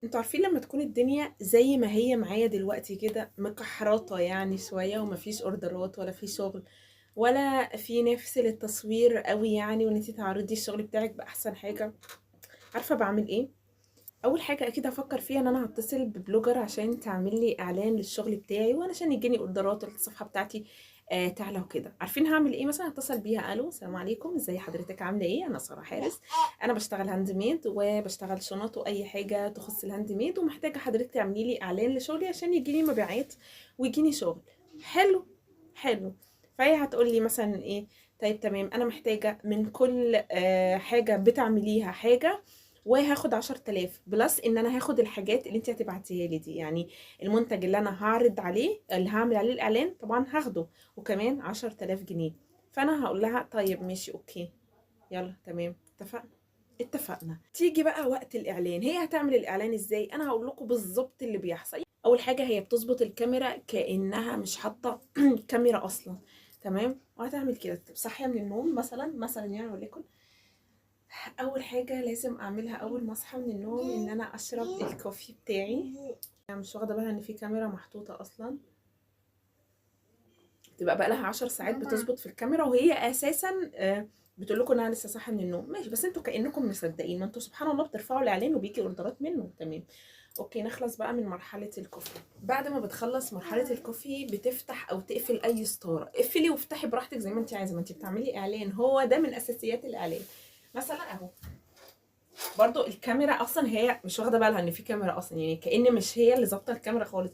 انتوا عارفين لما تكون الدنيا زي ما هي معايا دلوقتي كده مكحرطة يعني شوية ومفيش اوردرات ولا في شغل ولا في نفس للتصوير قوي يعني وان انتي تعرضي الشغل بتاعك بأحسن حاجة. عارفة بعمل ايه؟ اول حاجة اكيد هفكر فيها ان انا هتصل ببلوجر عشان تعمل لي اعلان للشغل بتاعي وانا عشان يجيني اوردرات الصفحة بتاعتي تعلى وكده. عارفين هعمل ايه؟ مثلا هتصل بيها: الو، السلام عليكم، ازي حضرتك، عامله ايه؟ انا ساره حارس، انا بشتغل هاند ميد وبشتغل شنط واي حاجه تخص الهاند ميد ومحتاجه حضرتك تعملي لي اعلان لشغلي عشان يجيلي مبيعات ويجيني شغل. حلو، حلو. فهي هتقول لي مثلا ايه: طيب تمام، انا محتاجه من كل حاجه بتعمليها حاجه، وهاخد 10,000 بلس ان انا هاخد الحاجات اللي انت هتبعتيها لي دي. يعني المنتج اللي انا هعرض عليه اللي هعمل عليه الاعلان طبعا هاخده، وكمان 10,000 جنيه. فانا هقول لها طيب ماشي اوكي، يلا تمام اتفقنا. اتفقنا. تيجي بقى وقت الاعلان، هي هتعمل الاعلان ازاي؟ انا هقول لكم بالظبط اللي بيحصل. اول حاجه هي بتظبط الكاميرا كانها مش حاطه كاميرا اصلا، تمام؟ وهتعمل كده: صاحيه من النوم مثلا يعني، وليكن اول حاجه لازم اعملها اول ما اصحى من النوم ان انا اشرب الكوفي بتاعي. يعني مش واخده بالها ان في كاميرا محطوطه اصلا، تبقى بقى لها 10 ساعات بتظبط في الكاميرا وهي اساسا بتقول لكم ان انا لسه صاحيه من النوم. ماشي، بس انتوا كانكم مصدقين، ما انتوا سبحان الله بترفعوا الاعلان وبيجي اوردرات منه. تمام، اوكي. نخلص بقى من مرحله الكوفي. بعد ما بتخلص مرحله الكوفي بتفتح او تقفل اي ستاره. اقفلي وافتحي براحتك زي ما انت عايزه، ما انت بتعملي اعلان، هو ده من اساسيات الاعلان. مثلا اهو، برضو الكاميرا اصلا هي مش واخده بالها ان في كاميرا اصلا، يعني كأن مش هي اللي ظابطه الكاميرا خالص.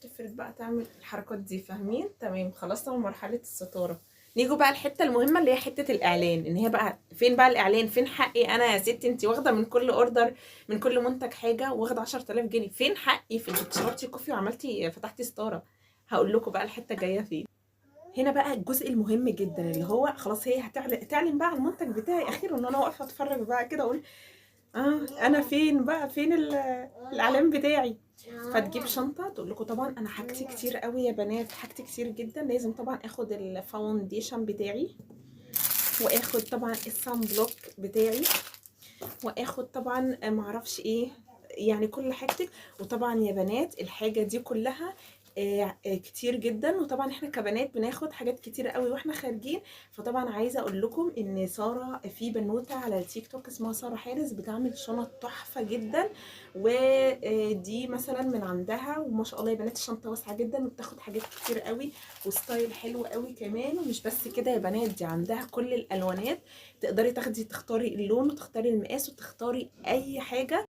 تفرض بقى تعمل الحركات دي، فاهمين؟ تمام، خلصنا من مرحله الستاره. نيجوا بقى الحته المهمه اللي هي حته الاعلان، ان هي بقى فين بقى الاعلان؟ فين حقي انا يا ستي؟ انت واخده من كل اوردر، من كل منتج حاجه، واخده 10,000 جنيه. فين حقي في انك شربتي كوفي وعملتي فتحتي ستاره؟ هقول لكم بقى الحته جايه فين. هنا بقى الجزء المهم جدا اللي هو خلاص هي تعلن بقى عن المنتج بتاعي اخيرا، ان انا واقفه اتفرج بقى كده اقول انا فين بقى؟ فين الاعلان بتاعي؟ فتجيب شنطه تقول لكم طبعا انا حاجتي كتير قوي يا بنات، حاجتي كتير جدا. لازم طبعا اخد الفاونديشن بتاعي، واخد طبعا الصن بلوك بتاعي، واخد طبعا معرفش ايه، يعني كل حاجتك. وطبعا يا بنات الحاجه دي كلها كتير جدا، وطبعا احنا كبنات بناخد حاجات كتير قوي واحنا خارجين. فطبعا عايزه اقول لكم ان ساره في بنوته على التيك توك اسمها ساره حارس بتعمل شنط تحفه جدا، ودي مثلا من عندها، وما شاء الله يا بنات الشنطه واسعه جدا وبتاخد حاجات كتير قوي وستايل حلو قوي كمان. ومش بس كده يا بنات، دي عندها كل الالوانات، تقدري تختاري اللون وتختاري المقاس وتختاري اي حاجه.